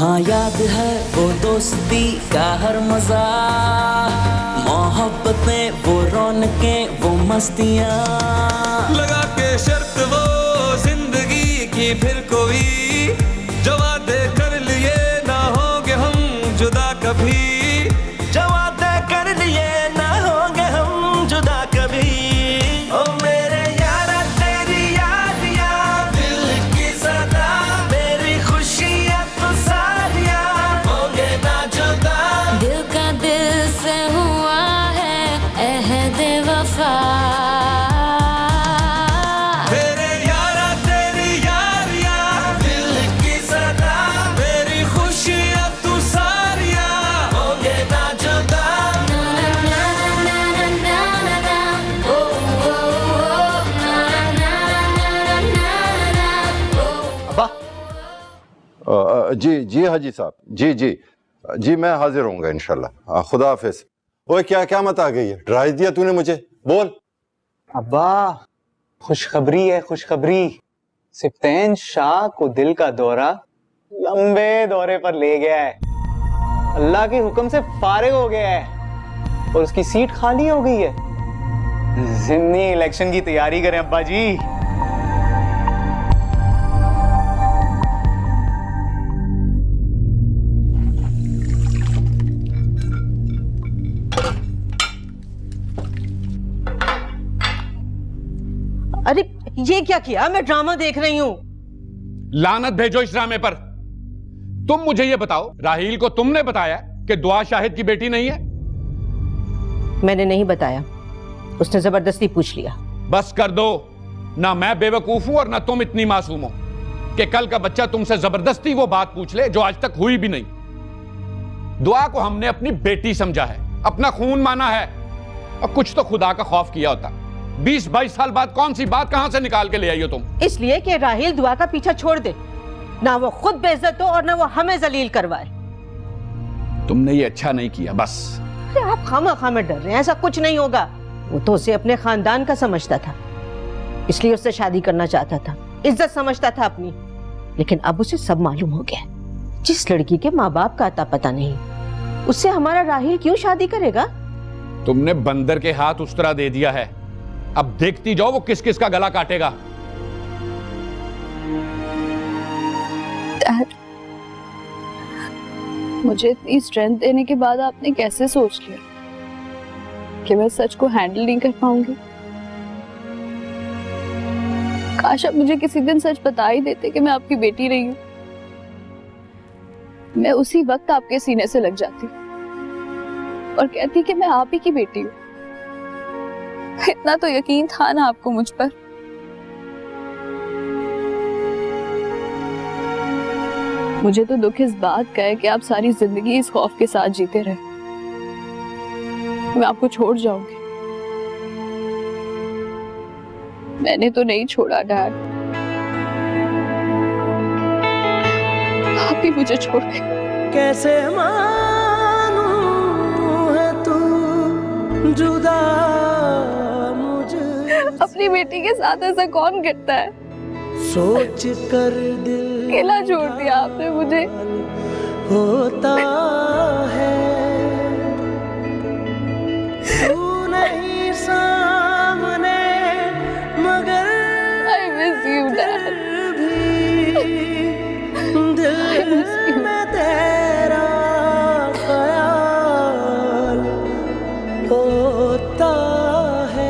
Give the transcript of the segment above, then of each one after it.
हाँ याद है वो दोस्ती का हर मजा, मोहब्बतें वो रौनकें वो मस्तियाँ, लगा के शर्त वो जिंदगी की फिर कोई, जो वादे कर लिए ना होंगे हम जुदा कभी, जो वादे कर लिए ना होंगे हम जुदा कभी। ओ मेरे यारा तेरी यादियाँ दिल की सदा, मेरी खुशियाँ तो सारियाँ होंगे ना जुदा। दिल का दिल से हुआ है अहद वफा, मेरे यारा तेरी यारियाँ दिल की सदा, मेरी खुशियाँ तू सारियाँ होंगे ना जुदा। ना ना ना ना ना ना ना, ओ ओ ओ, ना ना ना ना ना, ओ। अब्बा जी जी हाजी साहब, जी जी जी मैं हाजिर होऊंगा इंशाल्लाह। खुदा हाफिज। ओए क्या क्या मत आ गई है, डरा दिया तूने मुझे, बोल। अब्बा खुशखबरी है, खुशखबरी। सिफ्तैन शाह को दिल का दौरा लंबे दौरे पर ले गया है, अल्लाह के हुक्म से फारिग हो गया है और उसकी सीट खाली हो गई है। जिमनी इलेक्शन की तैयारी करें अब्बा जी। अरे ये क्या किया? मैं ड्रामा देख रही हूँ। लानत भेजो इस ड्रामे पर। तुम मुझे ये बताओ, राहील को तुमने बताया कि दुआ शाहिद की बेटी नहीं है? मैंने नहीं बताया, उसने जबरदस्ती पूछ लिया। बस कर दो, ना मैं बेवकूफ हूं और ना तुम इतनी मासूम हो कि कल का बच्चा तुमसे जबरदस्ती वो बात पूछ ले जो आज तक हुई भी नहीं। दुआ को हमने अपनी बेटी समझा है, अपना खून माना है, और कुछ तो खुदा का खौफ किया होता। 20-22 साल बाद कौन सी बात कहां से निकाल के ले आई हो तुम? इसलिए कि राहील दुआ का पीछा छोड़ दे, ना वो खुद बेइज्जत हो और ना वो हमें जलील करवाए। तुमने ये अच्छा नहीं किया बस। अरे आप खामा में डर रहे हैं, ऐसा कुछ नहीं होगा। वो तो उसे अपने खानदान का समझता था, इसलिए उससे शादी करना चाहता था, इज्जत समझता था अपनी। लेकिन अब उसे सब मालूम हो गया। जिस लड़की के माँ बाप का आता पता नहीं, उससे हमारा राहील क्यों शादी करेगा? तुमने बंदर के हाथ उस तरह दे दिया है, अब देखती जाओ वो किस किस का गला काटेगा। डैड, मुझे इतनी स्ट्रेंथ देने के बाद आपने कैसे सोच लिया कि मैं सच को हैंडल नहीं कर पाऊंगी? काश आप मुझे किसी दिन सच बता ही देते कि मैं आपकी बेटी नहीं हूं। मैं उसी वक्त आपके सीने से लग जाती और कहती कि मैं आप ही की बेटी हूं। इतना तो यकीन था ना आपको मुझ पर। मुझे तो दुख इस बात का है कि आप सारी जिंदगी इस खौफ के साथ जीते रहे मैं आपको छोड़ जाऊंगी। मैंने तो नहीं छोड़ा डैड, आप ही मुझे छोड़ गए। कैसे मानूं है तू जुदा मुझे, अपनी बेटी के साथ ऐसा कौन करता है? सोच कर दिल अकेला छोड़ दिया आपने मुझे। होता है तू नहीं सामने मगर I miss you, Dad. दिल में तेरा ख्याल होता है।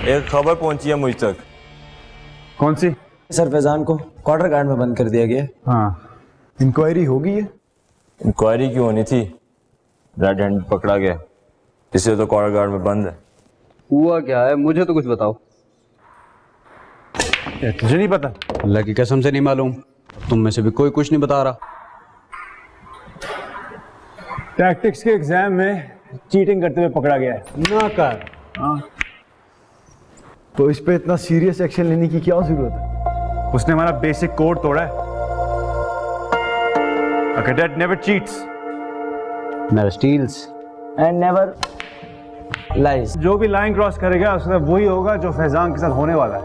एक खबर पहुंची है मुझ तक। कौन सी? सर फैजान को क्वार्टर गार्ड में बंद कर दिया गया। हाँ, इंक्वायरी हो गई है। इंक्वायरी क्यों होनी थी? रेड हैंड पकड़ा गया, इसलिए तो क्वार्टर गार्ड में बंद है। हुआ क्या है, मुझे तो कुछ बताओ। तुझे नहीं पता? अल्लाह की कसम से नहीं मालूम, तुम में से भी कोई कुछ नहीं बता रहा। टैक्टिक्स के एग्जाम में चीटिंग करते हुए पकड़ा गया है। ना कर। हाँ, तो इस पे इतना सीरियस एक्शन लेने की क्या जरूरत है? उसने हमारा बेसिक कोड तोड़ा है। A cadet never cheats. Never steals. And never lies. जो भी लाइन क्रॉस करेगा उसका वही होगा जो फैजान के साथ होने वाला है।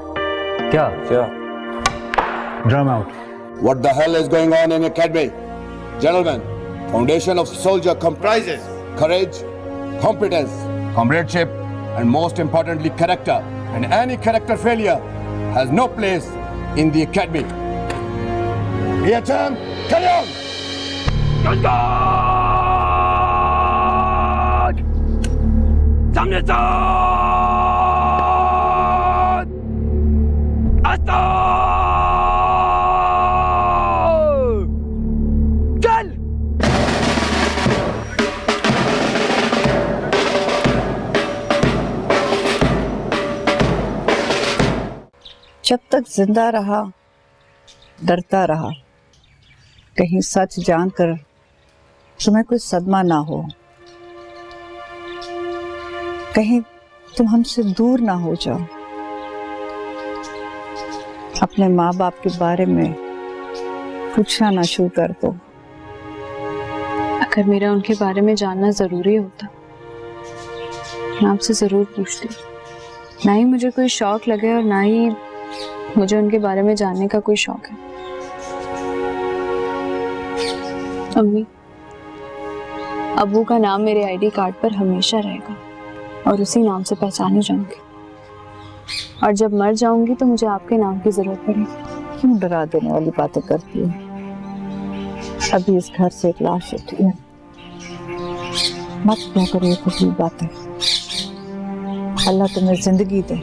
क्या? Drum out. What the hell is going on in academy? Gentlemen, foundation of soldier comprises courage, competence, comradeship, and most importantly, character. And any character failure has no place in the academy. EHM, carry on! सामने चल। जब तक जिंदा रहा डरता रहा, कहीं सच जानकर तुम्हें कोई सदमा ना हो, कहीं तुम हमसे दूर ना हो जाओ। अपने माँ बाप के बारे में पूछना ना शुरू कर दो। अगर मेरा उनके बारे में जानना जरूरी होता मैं आपसे जरूर पूछती। ना ही मुझे कोई शौक लगे और ना ही मुझे उनके बारे में जानने का कोई शौक है। अम्मी, अब्बू का नाम मेरे आईडी कार्ड पर हमेशा रहेगा और उसी नाम से पहचानी जाऊंगी। और जब मर जाऊंगी तो मुझे आपके नाम की जरूरत पड़ेगी। क्यों डरा देने वाली बातें करती है? अभी इस घर से एक लाश उठी है। मत क्या करो ये फजूल बातें। अल्लाह तुम्हें जिंदगी दे।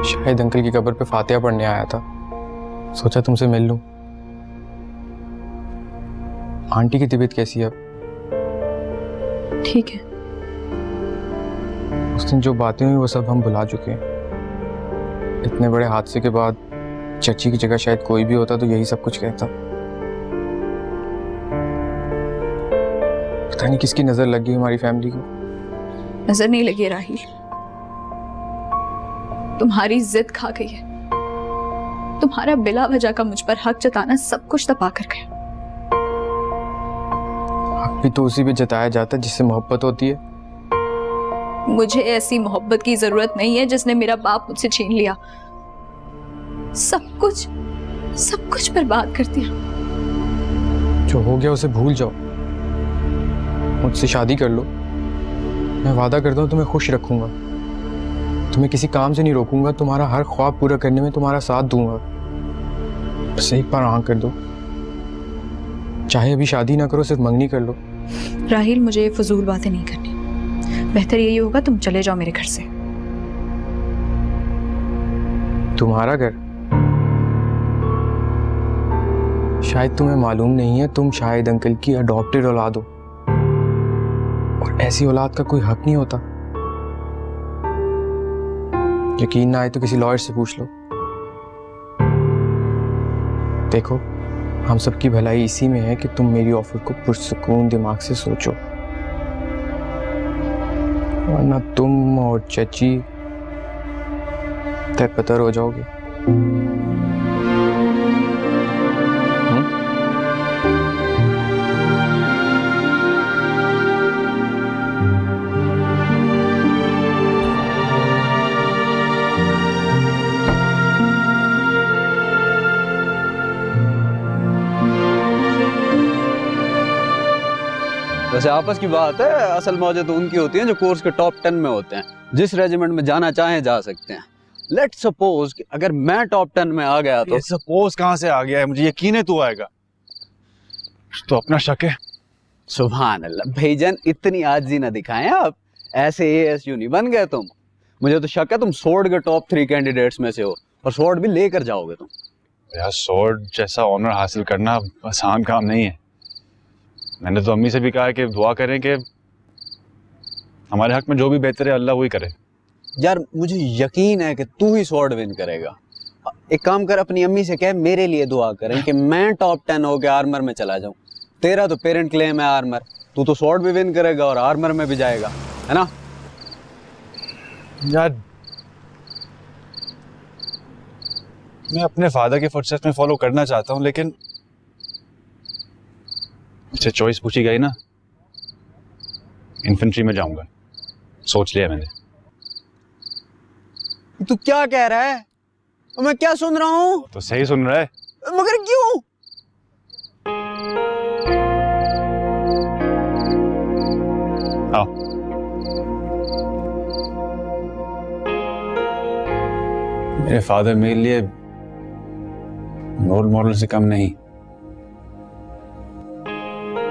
शाहिद अंकल की कब्र पे फातिहा पढ़ने आया था, सोचा तुमसे मिल लूं। आंटी की तबीयत कैसी है अब? ठीक है। उस दिन जो बातें हुई वो सब हम भुला चुके हैं। इतने बड़े हादसे के बाद चची की जगह शायद कोई भी होता तो यही सब कुछ कहता। पता नहीं किसकी नजर लग गई हमारी फैमिली को। नजर नहीं लगी राहिल, तुम्हारी जिद खा गई है। तुम्हारा बिला वजह का मुझ पर हक जताना सब कुछ दबा कर गया। हक भी तो उसी पे जताया जाता है जिससे मोहब्बत होती है। मुझे ऐसी मोहब्बत की जरूरत नहीं है जिसने मेरा बाप मुझसे छीन लिया। सब कुछ बर्बाद कर दिया। जो हो गया उसे भूल जाओ, मुझसे शादी कर लो। मैं वादा करता हूँ तुम्हें खुश रखूंगा, तुम्हें किसी काम से नहीं रोकूंगा, तुम्हारा हर ख्वाब पूरा करने में तुम्हारा साथ दूंगा। बस एक बार हाँ कर दो, चाहे अभी शादी ना करो, सिर्फ मंगनी कर लो। राहिल, मुझे ये फजूल बातें नहीं करनी। बेहतर यही होगा तुम चले जाओ मेरे घर से। तुम्हारा घर? शायद तुम्हें मालूम नहीं है, तुम शाहिद अंकल की अडॉप्टेड औलाद हो और ऐसी औलाद का कोई हक नहीं होता। यकीन ना आए तो किसी लॉयर से पूछ लो। देखो, हम सबकी भलाई इसी में है कि तुम मेरी ऑफर को पुरसुकून दिमाग से सोचो, वरना तुम और चची तेपतर हो जाओगे। वैसे आपस की बात है, असल मौजें तो उनकी होती हैं जो कोर्स के टॉप 10 में होते हैं। जिस रेजिमेंट में जाना चाहें जा सकते हैं। लेट्स सपोज कि अगर मैं टॉप 10 में आ गया तो। सपोज कहाँ से आ गया है? मुझे यकीन है तू आएगा। तो अपना शक है। सुभान अल्लाह भाईजान, इतनी आजी ना दिखाएं आप। ऐसे ASU नहीं बन गए तुम। मुझे तो शक है तुम स्वॉर्ड के टॉप 3 कैंडिडेट्स में से हो और स्वॉर्ड भी लेकर जाओगे तुम। यार स्वॉर्ड जैसा ऑनर हासिल करना आसान काम नहीं है। मैंने तो अम्मी से भी कहा है कि दुआ करें कि हमारे हक में जो भी बेहतर है अल्लाह वही करे। यार मुझे यकीन है कि तू ही स्वॉर्ड विन करेगा। एक काम कर, अपनी अम्मी से कह मेरे लिए दुआ करें कि मैं टॉप 10 हो के आर्मर में चला जाऊं। तेरा तो पेरेंट क्लेम है आर्मर, तू तो स्वॉर्ड भी विन करेगा और आर्मर में भी जाएगा, है ना? यार मैं अपने फादर के फुटस्टेप्स में फॉलो करना चाहता हूँ, लेकिन मुझसे चॉइस पूछी गई ना, इन्फेंट्री में जाऊंगा, सोच लिया मैंने। तू क्या कह रहा है? मैं क्या सुन रहा हूँ? तो सही सुन रहा है, मगर क्यों? आओ। मेरे फादर मेरे लिए रोल मॉडल से कम नहीं,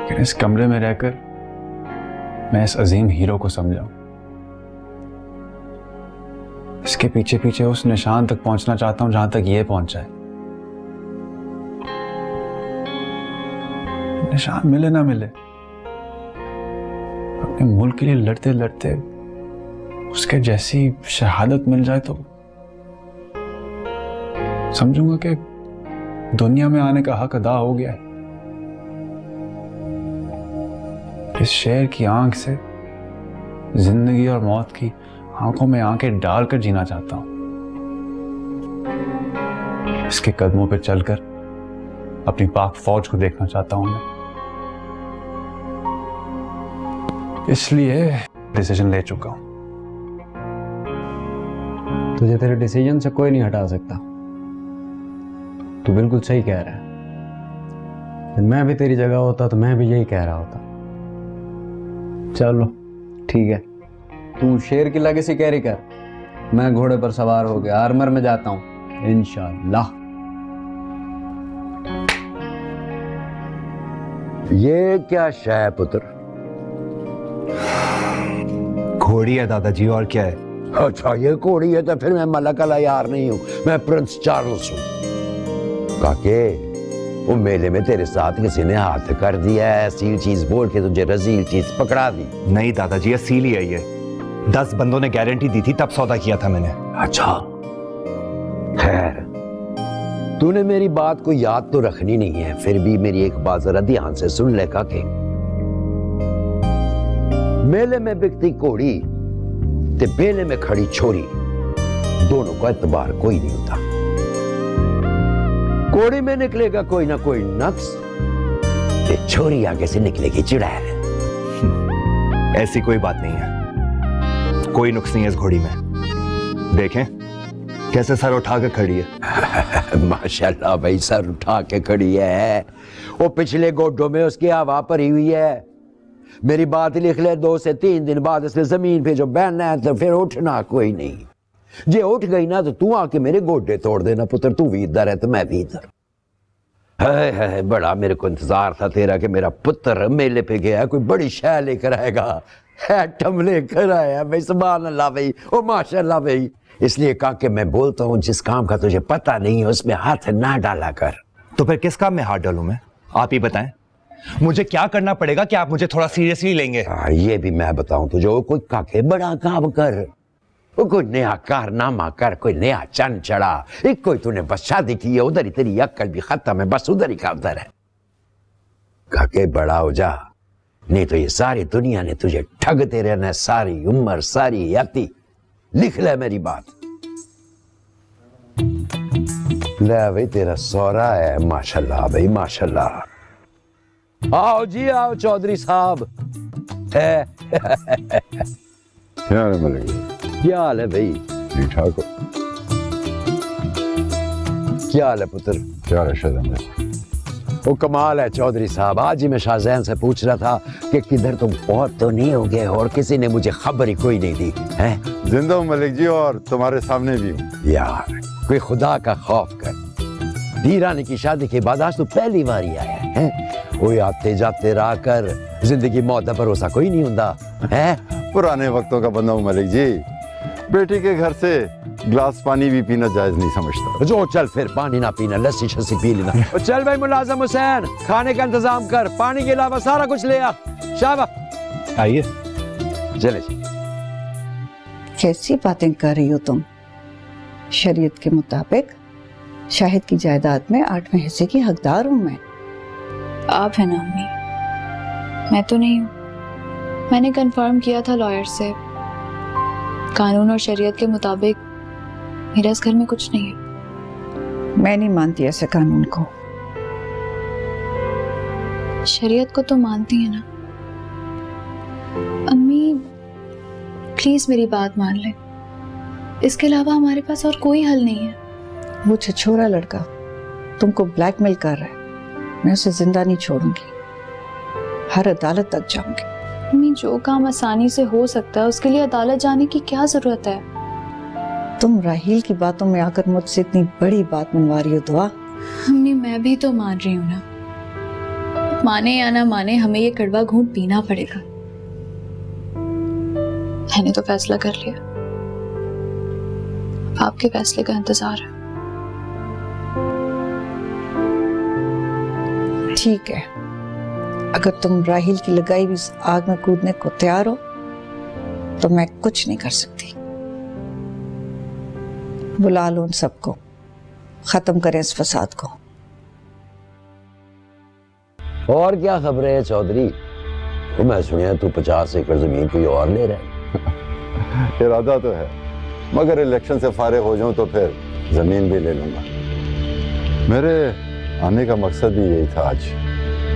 लेकिन इस कमरे में रहकर मैं इस अजीम हीरो को समझाऊं। इसके पीछे पीछे उस निशान तक पहुंचना चाहता हूं जहां तक ये पहुंचा है। निशान मिले ना मिले, अपने मुल्क के लिए लड़ते लड़ते उसके जैसी शहादत मिल जाए तो समझूंगा कि दुनिया में आने का हक अदा हो गया है। इस शेर की आंख से जिंदगी और मौत की आंखों में आंखें डालकर जीना चाहता हूं। इसके कदमों पर चलकर अपनी पाक फौज को देखना चाहता हूं मैं। इसलिए डिसीजन ले चुका हूं। तुझे तेरे डिसीजन से कोई नहीं हटा सकता। तू बिल्कुल सही कह रहा है। मैं भी तेरी जगह होता तो मैं भी यही कह रहा होता। चलो ठीक है, तू शेर की लेगेसी कैरी कर, मैं घोड़े पर सवार हो गया आर्मर में जाता हूं इंशाअल्लाह। ये क्या शय है पुत्र? घोड़ी है दादाजी, और क्या है? अच्छा ये घोड़ी है तो फिर मैं मलक अला यार नहीं हूं, मैं प्रिंस चार्ल्स हूं। काके वो मेले में तेरे साथ किसी ने हाथ कर दिया है, असील चीज बोल के तुझे रजील चीज पकड़ा दी। नहीं दादाजी, असील ही है ये। 10 बंदों ने गारंटी दी थी तब सौदा किया था मैंने। अच्छा खैर, तूने मेरी बात को याद तो रखनी नहीं है, फिर भी मेरी एक बात जरा ध्यान से सुन ले काके। मेले में बिकती घोड़ी ते बेले में खड़ी छोरी, दोनों का एतबार कोई नहीं होता। घोड़ी में निकलेगा कोई ना कोई नक्स, ते छोरी आगे से निकलेगी चुड़ैल। ऐसी कोई बात नहीं है, कोई नुक्स नहीं है इस घोड़ी में। देखें कैसे सर उठा के खड़ी है। माशाल्लाह भाई, सर उठा के खड़ी है। वो पिछले गोड्डों में उसकी हवा भरी हुई है। मेरी बात लिख ले, 2 से 3 दिन बाद इसने जमीन पे जो बहना है तो फिर उठना कोई नहीं। जे उठ गई ना तो तू आके मेरे गोड्डे तोड़ देना पुत्र। तू भी इधर है तो मैं भी इधर। है बड़ा मेरे को इंतजार था तेरा कि मेरा पुत्र मेले पे गया, कोई बड़ी शय लेकर आएगा। एटम लेकर आया भाई, सुभान अल्लाह भाई, ओ माशाल्लाह भाई। इसलिए कहा कि मैं बोलता हूँ जिस काम का तुझे पता नहीं है उसमें हाथ ना डाला कर। तो फिर किस काम में हाथ डालूं मैं, आप ही बताएं। मुझे क्या करना पड़ेगा कि आप मुझे थोड़ा सीरियसली लेंगे? ये भी मैं बताऊं तुझे, कोई काके बड़ा काम कर, वो कोई नया कारनामा कर, कोई नया चंद चढ़ा। एक कोई तूने बस शादी की है, उधर ही तेरी अक्ल भी खत्म है, बस उधर ही का उधर है। काके बड़ा हो जा, नहीं तो ये सारी दुनिया ने तुझे ठगते रहना, सारी उम्र सारी याती। लिख ले मेरी बात। ले भाई तेरा सौरा है, माशाल्लाह भाई माशाल्लाह। आओ जी आओ चौधरी साहब। है क्या हाल है मलिक? क्या हाल है भाई? ठीक ठाक हो? क्या हाल है पुत्र? क्या हाल है शाहजहान? वो कमाल है चौधरी साहब। आज ही मैं शाहजहान से पूछ रहा था कि किधर तुम बहुत तो नहीं हो गए, और किसी ने मुझे खबर ही कोई नहीं दी है। जिंदा हूँ मलिक जी, और तुम्हारे सामने भी हूँ। यार कोई खुदा का खौफ कर। धीरानी की शादी के बाद आज तो पहली बार ही आया है। वो आते जाते रह कर जिंदगी मौत का भरोसा कोई नहीं होता है। पुराने वक्तों का बंदा हूँ मलिक जी। बेटी के घर से ग्लास पानी भी पीना जायज नहीं समझता। जो चल फिर पानी ना पीना, लस्सी शस्सी पी लेना। और चल भाई मुलाजम हुसैन, खाने का इंतजाम कर, पानी के अलावा सारा कुछ ले आ। शाबाश, आइए। चले जी। कैसी बातें कर रही हो तुम? शरीयत के मुताबिक शाहिद की जायदाद में 8वें हिस्से की हकदार हूं मैं। आप है ना अम्मी, मैं तो नहीं हूँ। मैंने कंफर्म किया था लॉयर से, कानून और शरीयत के मुताबिक मेरा इस घर में कुछ नहीं है। मैं नहीं मानती ऐसे कानून को। शरीयत को तो मानती है ना अम्मी, प्लीज मेरी बात मान ले। इसके अलावा हमारे पास और कोई हल नहीं है। वो छछोरा लड़का तुमको ब्लैकमेल कर रहा है, मैं उसे जिंदा नहीं छोड़ूंगी, हर अदालत तक जाऊंगी। अम्मी, जो काम आसानी से हो सकता है उसके लिए अदालत जाने की क्या जरूरत है? तुम राहील की बातों में आकर मुझसे इतनी बड़ी बात मनवा रही हो दुआ। अम्मी, मैं भी तो मान रही हूँ ना, माने या ना माने हमें ये कड़वा घूंट पीना पड़ेगा। मैंने तो फैसला कर लिया, आपके फैसले का इंतजार है। ठीक है, अगर तुम राहील की लगाई हुई इस आग में कूदने को तैयार हो तो मैं कुछ नहीं कर सकती। बुला लो उन सबको, खत्म करें इस फसाद को। और क्या खबर है चौधरी? तो मैं सुनिया तू 50 एकड़ जमीन कोई और ले रहा है। इरादा तो है, मगर इलेक्शन से फारिग हो जाऊं तो फिर जमीन भी ले लूंगा। मेरे आने का मकसद भी यही था आज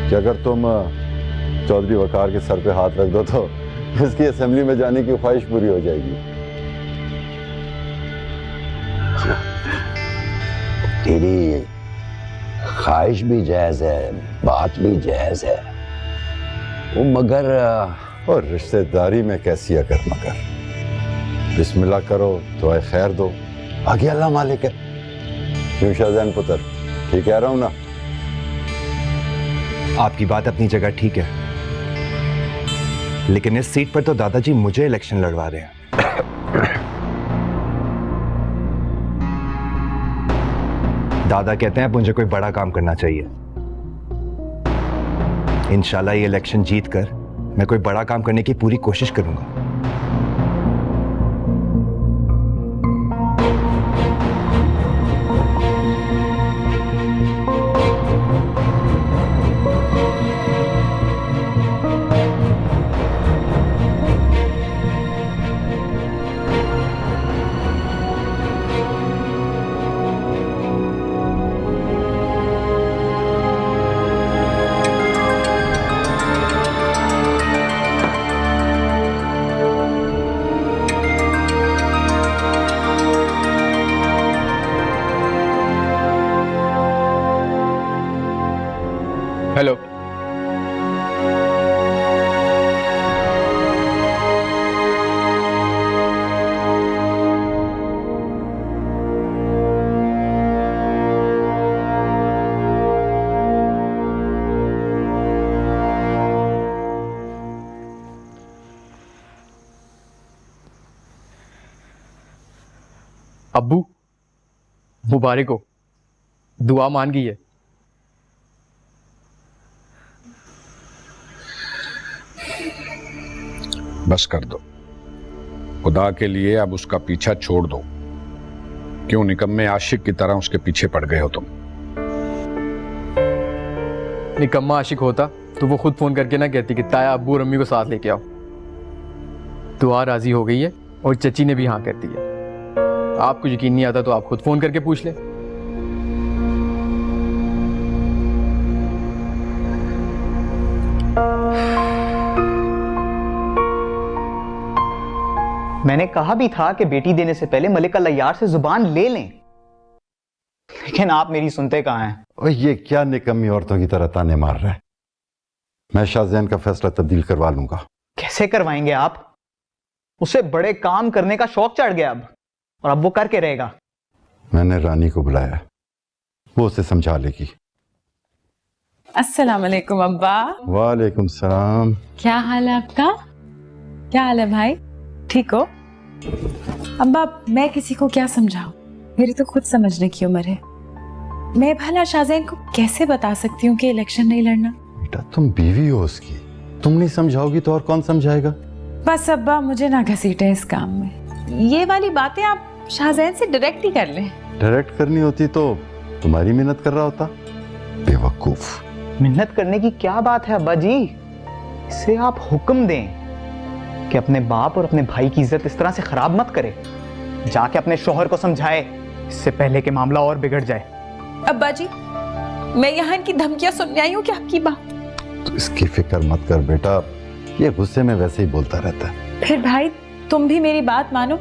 कि अगर तुम चौधरी वकार के सर पे हाथ रख दो तो इसकी असेंबली में जाने की ख्वाहिश पूरी हो जाएगी। तेरी ख्वाहिश भी जायज है, बात भी जायज है, वो मगर और रिश्तेदारी में कैसी अगर मगर। बिस्मिल्लाह करो तो आए खैर दो, आगे अल्लाह मालिक है। क्यों शाहजहान पुत्र, ठीक कह रहा हूं ना? आपकी बात अपनी जगह ठीक है, लेकिन इस सीट पर तो दादाजी मुझे इलेक्शन लड़वा रहे हैं। दादा कहते हैं मुझे कोई बड़ा काम करना चाहिए। इंशाल्लाह ये इलेक्शन जीतकर मैं कोई बड़ा काम करने की पूरी कोशिश करूंगा। हेलो, अब्बू मुबारक हो, दुआ मान गई है। बस कर दो, खुदा के लिए अब उसका पीछा छोड़ दो। क्यों निकम्मे आशिक की तरह उसके पीछे पड़ गए हो तुम? निकम्मा आशिक होता तो वो खुद फोन करके ना कहती कि ताया अब्बू और अम्मी को साथ लेके आओ। दुआ राजी हो गई है और चची ने भी हाँ कर दी है। आपको यकीन नहीं आता तो आप खुद फोन करके पूछ ले। मैंने कहा भी था कि बेटी देने से पहले मलिक अल्लायार से जुबान ले लें, लेकिन आप मेरी सुनते कहाँ हैं? ओए ये क्या निकम्मी औरतों की तरह ताने मार रहा है? मैं शाहजहान का फैसला तब्दील करवा लूंगा। कैसे करवाएंगे आप? उसे बड़े काम करने का शौक चढ़ गया अब, और अब वो करके रहेगा। मैंने रानी को बुलाया, वो उसे समझा लेगी। अस्सलाम वालेकुम अब्बा। वालेकुम सलाम। क्या हाल है आपका? क्या हाल है भाई, ठीक हो? अब्बा मैं किसी को क्या समझाऊं, मेरी तो खुद समझने की उम्र है। मैं भला शाहजैन को कैसे बता सकती हूँ कि इलेक्शन नहीं लड़ना। बेटा तुम बीवी हो उसकी, तुम नहीं समझाओगी तो और कौन समझाएगा। बस अब्बा मुझे ना घसीटे इस काम में, ये वाली बातें आप शाहजैन से डायरेक्ट ही कर लें। डायरेक्ट करनी होती तो तुम्हारी मेहनत कर रहा होता। बेवकूफ। मिन्नत करने की क्या बात है अब्बा जी, इसे आप हुक्म दें कि अपने बाप और अपने भाई की इज्जत इस तरह से खराब मत करे। जाके अपने शोहर को समझाए, इससे पहले कि मामला और बिगड़ जाए। अब्बा जी मैं यहाँ इनकी धमकियां सुनने आई हूँ कि आपकी बात। तो इसकी फिक्र मत कर बेटा, ये गुस्से में वैसे ही बोलता रहता है। फिर भाई तुम भी मेरी बात मानो,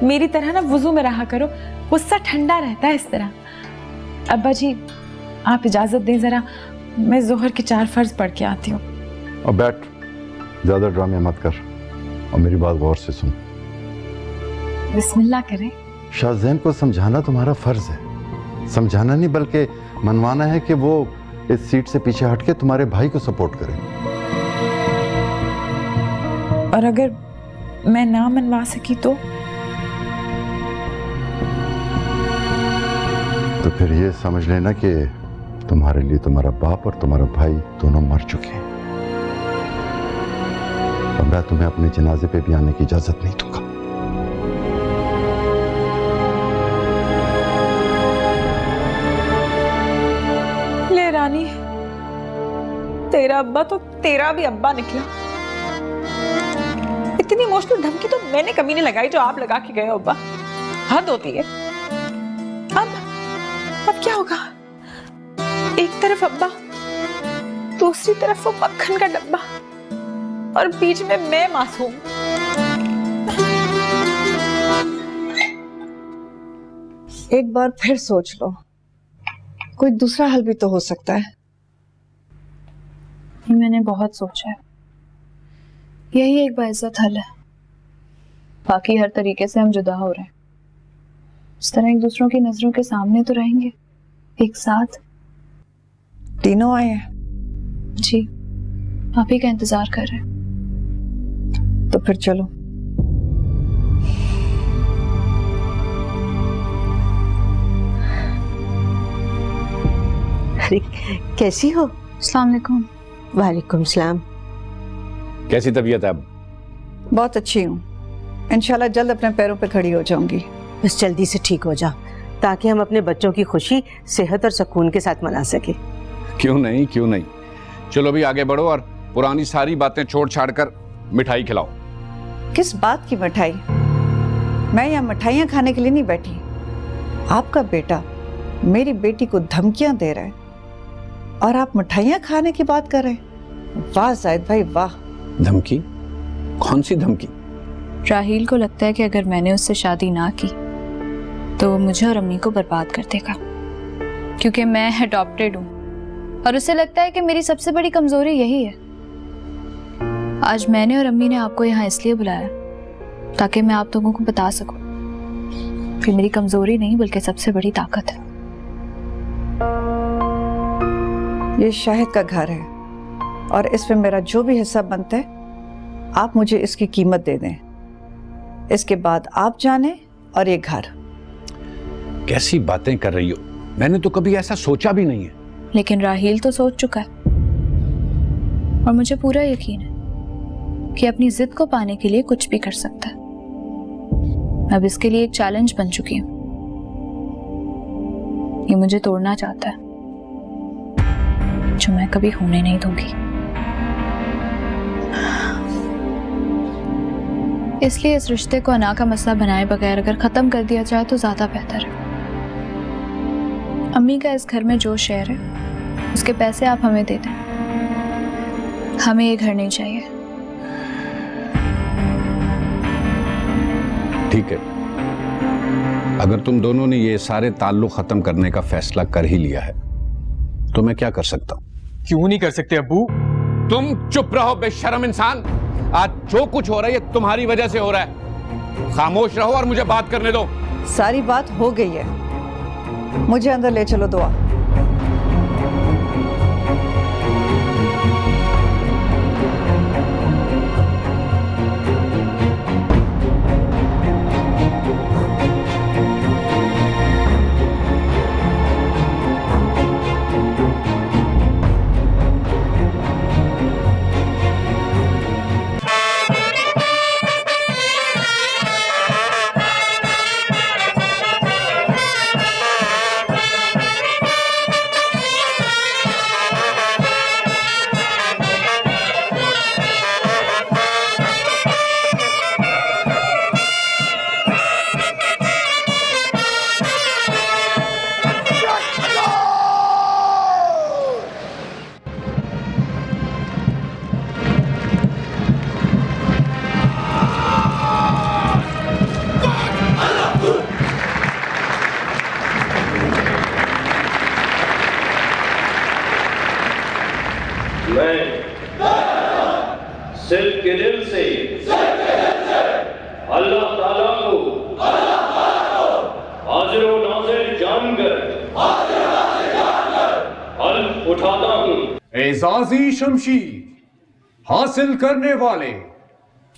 मेरी तरह ना वुजू में रहा करो, गुस्सा ठंडा रहता है इस तरह। अब्बा जी आप इजाजत दें जरा, मैं जोहर के 4 फर्ज पढ़ के आती हूँ। और बैठ, ज्यादा ड्रामे मत कर और मेरी बात गौर से सुन। बिस्मिल्लाह करें। शाहजैन को समझाना तुम्हारा फर्ज है, समझाना नहीं बल्कि मनवाना है कि वो इस सीट से पीछे हटके तुम्हारे भाई को सपोर्ट करे। और अगर मैं ना मनवा सकी तो फिर ये समझ लेना कि तुम्हारे लिए तुम्हारा बाप और तुम्हारा भाई दोनों मर चुके हैं और मैं तुम्हें अपने जनाजे पे भी आने की इजाजत नहीं दूंगा। ले रानी, तेरा अब्बा तो तेरा भी अब्बा निकला। इतनी इमोशनल धमकी तो मैंने कभी नहीं लगाई जो आप लगा के गए हो अब्बा, हद होती है। अब क्या होगा, एक तरफ अब्बा, दूसरी तरफ वो मक्खन का डब्बा और बीच में मैं मासूम। एक बार फिर सोच लो, कोई दूसरा हल भी तो हो सकता है। मैंने बहुत सोचा है, यही एक बाइज्जत हल है। बाकी हर तरीके से हम जुदा हो रहे हैं, इस तरह एक दूसरों की नजरों के सामने तो रहेंगे एक साथ। तीनों आए हैं जी, आप ही का इंतजार कर रहे हैं। तो फिर चलो। अरे कैसी हो? अस्सलाम वालेकुम। वालेकुम सलाम। कैसी तबीयत है अब? बहुत अच्छी हूँ, इंशाल्लाह जल्द अपने पैरों पे खड़ी हो जाऊंगी। बस जल्दी से ठीक हो जाओ ताकि हम अपने बच्चों की खुशी सेहत और सुकून के साथ मना सके। क्यों नहीं, क्यों नहीं। चलो भी आगे बढ़ो और पुरानी सारी बातें छोड़ छाड़ कर मिठाई खिलाओ। किस बात की मिठाई? मैं यहाँ मिठाइयाँ खाने के लिए नहीं बैठी। आपका बेटा मेरी बेटी को धमकियां दे रहा है और आप मिठाइयाँ खाने की बात कर रहे हैं। वाह जाहिद भाई वाह। धमकी? कौन सी धमकी? राहील को लगता है कि अगर मैंने उससे शादी ना की तो वो मुझे और अम्मी को बर्बाद कर देगा, क्योंकि मैं अडॉप्टेड हूँ और उसे लगता है कि मेरी सबसे बड़ी कमजोरी यही है। आज मैंने और अम्मी ने आपको यहाँ इसलिए बुलाया ताकि मैं आप लोगों को बता सकूं कि मेरी कमजोरी नहीं बल्कि सबसे बड़ी ताकत है। ये शाहिद का घर है और इसमें मेरा जो भी हिस्सा बनता है आप मुझे इसकी कीमत दे दें। इसके बाद आप जाने और ये घर। कैसी बातें कर रही हो? मैंने तो कभी ऐसा सोचा भी नहीं है। लेकिन राहील तो सोच चुका है और मुझे पूरा यकीन है कि अपनी जिद को पाने के लिए कुछ भी कर सकता है। अब इसके लिए एक चैलेंज बन चुकी हूं। ये मुझे तोड़ना चाहता है, जो मैं कभी होने नहीं दूंगी। इसलिए इस रिश्ते को अना का मसला बनाए बगैर अगर खत्म कर दिया जाए तो ज्यादा बेहतर है। अम्मी का इस घर में जो शेयर है उसके पैसे आप हमें दे दें। हमें ये घर नहीं चाहिए। ठीक है, अगर तुम दोनों ने ये सारे ताल्लुक खत्म करने का फैसला कर ही लिया है तो मैं क्या कर सकता हूं? क्यों नहीं कर सकते अब्बू? तुम चुप रहो बेशर्म इंसान। आज जो कुछ हो रहा है ये तुम्हारी वजह से हो रहा है। खामोश रहो और मुझे बात करने दो। सारी बात हो गई है, मुझे अंदर ले चलो। दुआ। मैं सिर्फ के दिल से अल्लाह ताला को हाजिर व नाज़िर जानकर हल्फ उठाता हूँ। एजाजी शमशीर हासिल करने वाले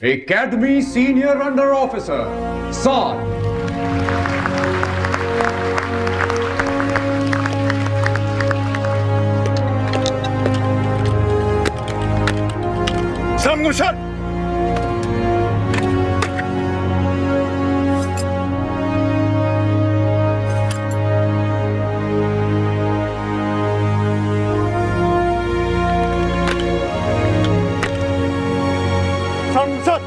एकेडमी सीनियर अंडर ऑफिसर साथ Samgushan! Samgushan!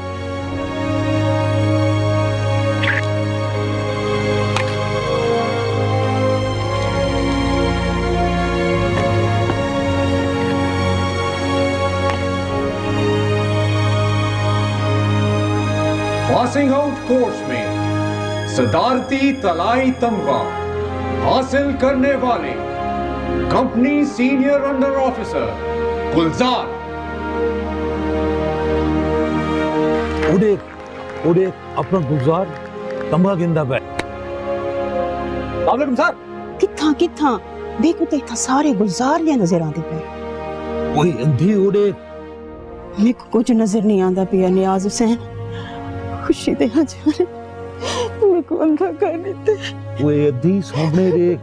Passing out course में सदारती तलाई तमगा हासिल करने वाले कंपनी सीनियर अंडर ऑफिसर गुलजार। उड़े उड़े अपना गुलजार तमगा गिंदा पे सर किथा किथा देखो तो इतना सारे गुलजार लिया नजर आते पे कोई अंधी उड़े मेरे को कुछ नजर नहीं आता पिया नियाज हुसैन खुशी दे जाने मेरे को अंधा कर देते वो अंधी सामने देख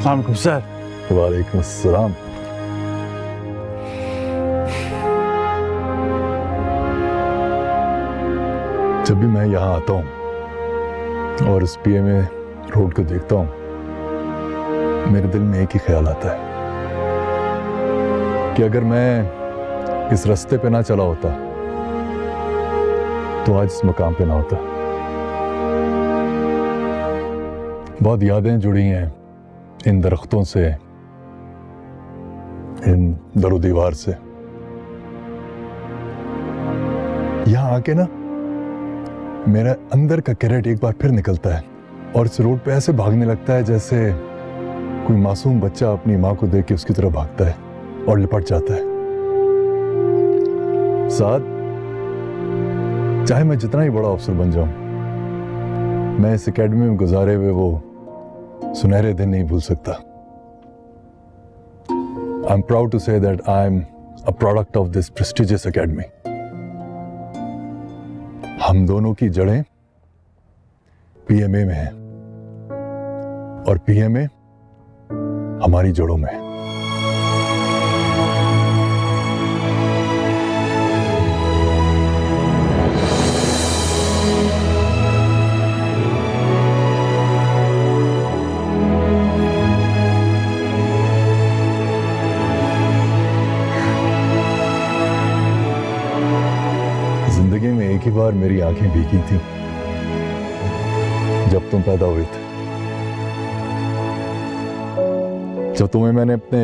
वालेकुम सर। वालेकुम अस्सलाम। जब भी मैं यहाँ आता हूँ और इस पीएमए रोड को देखता हूँ मेरे दिल में एक ही ख्याल आता है कि अगर मैं इस रास्ते पे ना चला होता तो आज इस मकाम पे ना होता। बहुत यादें जुड़ी हैं इन दरख्तों से, इन दरो दीवार से। यहां आके ना मेरा अंदर का कैरेट एक बार फिर निकलता है और इस रोड पे ऐसे भागने लगता है जैसे कोई मासूम बच्चा अपनी माँ को देख के उसकी तरफ भागता है और लिपट जाता है। साथ चाहे मैं जितना ही बड़ा अफसर बन जाऊं, मैं इस एकेडमी में गुजारे हुए वो सुनहरे दिन नहीं भूल सकता। I am proud to say that I am a product of this prestigious academy. हम दोनों की जड़ें पीएमए में हैं और पीएमए हमारी जड़ों में है। जिंदगी में एक ही बार मेरी आंखें भीगी थी जब तुम पैदा हुए थे। जब तुम्हें मैंने अपने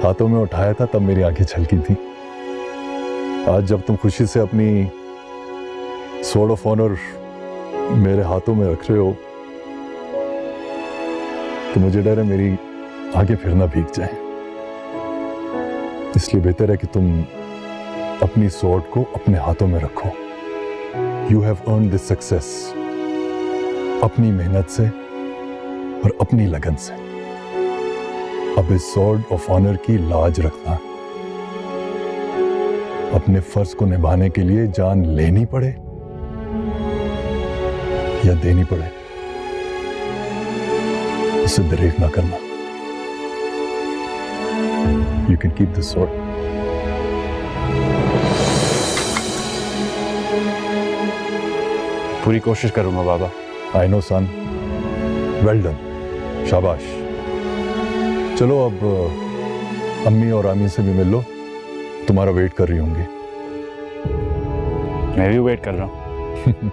हाथों में उठाया था तब मेरी आंखें छलकी थी। आज जब तुम खुशी से अपनी स्वॉर्ड ऑफ ऑनर मेरे हाथों में रख रहे हो तो मुझे डर है मेरी आंखें फिर ना भीग जाएं। इसलिए बेहतर है कि तुम अपनी स्वॉर्ड को अपने हाथों में रखो। You have earn this success अपनी मेहनत से और अपनी लगन से। अब इस स्वॉर्ड ऑफ ऑनर की लाज रखना, अपने फर्ज को निभाने के लिए जान लेनी पड़े या देनी पड़े, उसे दरेक ना करना। You can keep this sword. पूरी कोशिश करूंगा बाबा। I know son, well done. शाबाश। चलो अब अम्मी और आमी से भी मिल लो, तुम्हारा वेट कर रही होंगी। मैं भी वेट कर रहा हूँ।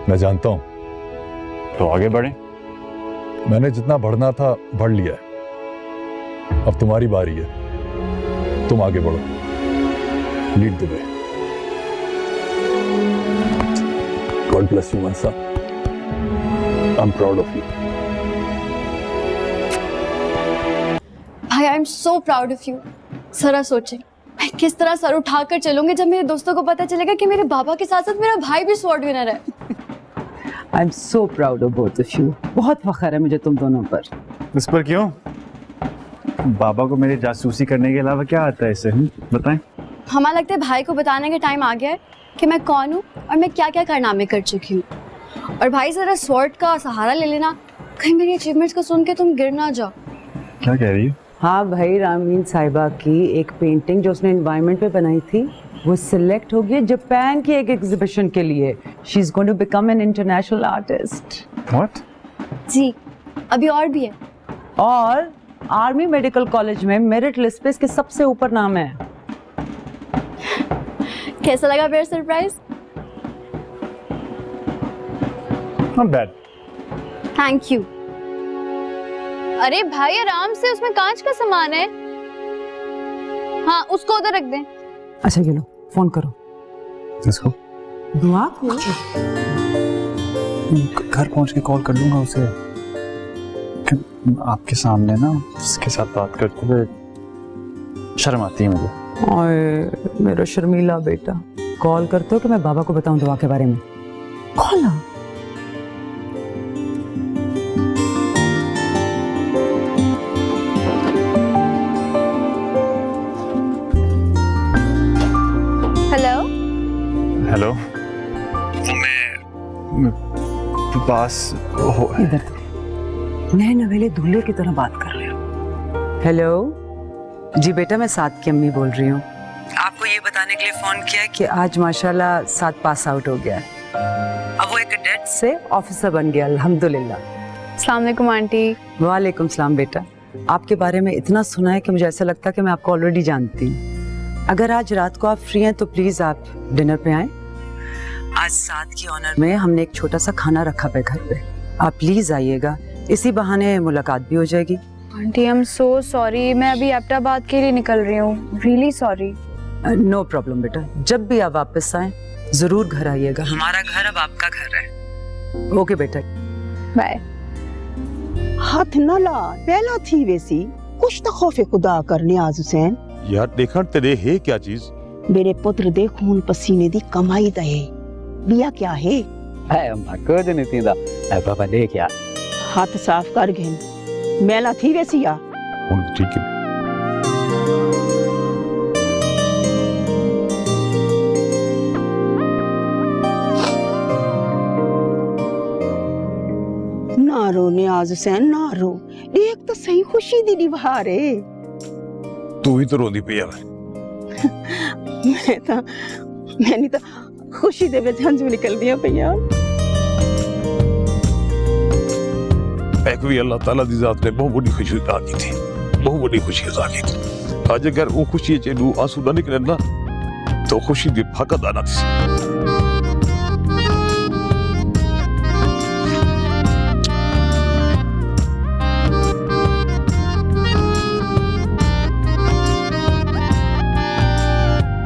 मैं जानता हूँ। तो आगे बढ़े। मैंने जितना बढ़ना था बढ़ लिया है, अब तुम्हारी बारी है, तुम आगे बढ़ो। Lead the way. God bless you my son. I am proud of you. भाई I am so proud of you. जरा सोचे मैं किस तरह सर उठाकर चलूंगी जब मेरे दोस्तों को पता चलेगा कि मेरे बाबा के साथ साथ मेरा भाई भी स्वॉर्ड विनर है। आई am so proud of both of you. बहुत फख्र है मुझे तुम दोनों पर। इस पर क्यों? बाबा को मेरी जासूसी करने के अलावा क्या आता है इसे? बताएं। हमारा लगता है भाई को बताने का टाइम आ गया है कि मैं कौन हूँ और मैं क्या क्या कारनामे कर चुकी हूँ। और भाई जरा स्वॉर्ड का सहारा ले लेना, कहीं मेरी अचीवमेंट्स को सुन के तुम गिर ना जाओ। क्या कह रही हो? हाँ भाई, रामीन साहिबा की एक पेंटिंग जो उसने एनवायरनमेंट पे बनाई थी वो सिलेक्ट हो गई जापान की एक एग्जीबिशन के लिए। She is going to become an international artist. What? जी, अभी और भी है। और आर्मी मेडिकल कॉलेज में मेरिट लिस्ट पे इसके सबसे ऊपर नाम है। कैसा लगा मेरा surprise? Not bad. Thank you. अरे भाई आराम से, उसमें कांच का सामान है। हाँ, उसको उधर रख दें। अच्छा ये लो, फोन करो। किसको? दुआ को। घर पहुंच के कॉल कर लूंगा उसे। आपके सामने ना उसके साथ बात करते हुए शर्म आती है मुझे। और मेरा शर्मीला बेटा, कॉल करते हो कि मैं बाबा को बताऊं दुआ के बारे में? कॉल ना। Hello hello. मैं पास हो। इधर नए नवेले दूल्हे की तरह बात कर रहे हो। हेलो जी बेटा, मैं साद की अम्मी बोल रही हूँ। आपको ये बताने के लिए फोन किया है कि आज माशाल्लाह साद पास आउट हो गया है। अब वो एक कैडेट से ऑफिसर बन गया, अल्हम्दुलिल्लाह। अस्सलाम वालेकुम आंटी। वालेकुम सलाम बेटा। आपके बारे में इतना सुना है कि मुझे ऐसा लगता है कि मैं आपको ऑलरेडी जानती हूँ। अगर आज रात को आप फ्री हैं तो प्लीज आप डिनर पे आएं। आज साद की ऑनर में हमने एक छोटा सा खाना रखा है घर पे, आप प्लीज आइएगा। इसी बहाने मुलाकात भी हो जाएगी। Aunty I am so sorry, मैं अभी एबटाबाद के लिए निकल रही हूँ। Really sorry. नो प्रॉब्लम बेटा, जब भी आप वापस आए जरूर घर आइएगा। हमारा घर अब आपका घर है। ओके बेटा, बाय। हाथ न ला, पहला थी वैसी कुछ तो खौफे खुदा कर नियाज हुसैन। यार देखा तेरे है क्या चीज? मेरे पुत्र दे खून पसीने दी कमाई दा है। बिया क्या है? कुछ नहीं थी दा, पापा दे क्या? हाथ साफ कर घेन, मैला थी वैसी या? ठीक है। ना रो नियाज हुसैन, ना रो। देख तो सही खुशी दी निभार है। तू ही तो रोंदी पई है। मैंने तो खुशी दे विच हंझू निकल दिया पईया। एक भी अल्लाह ताला दी जात ने बहुत बड़ी खुशी अता की थी, बहुत बड़ी खुशी अता की थी। आज अगर वो खुशी च आंसू ना निकले ना तो खुशी दी फकत आना थी।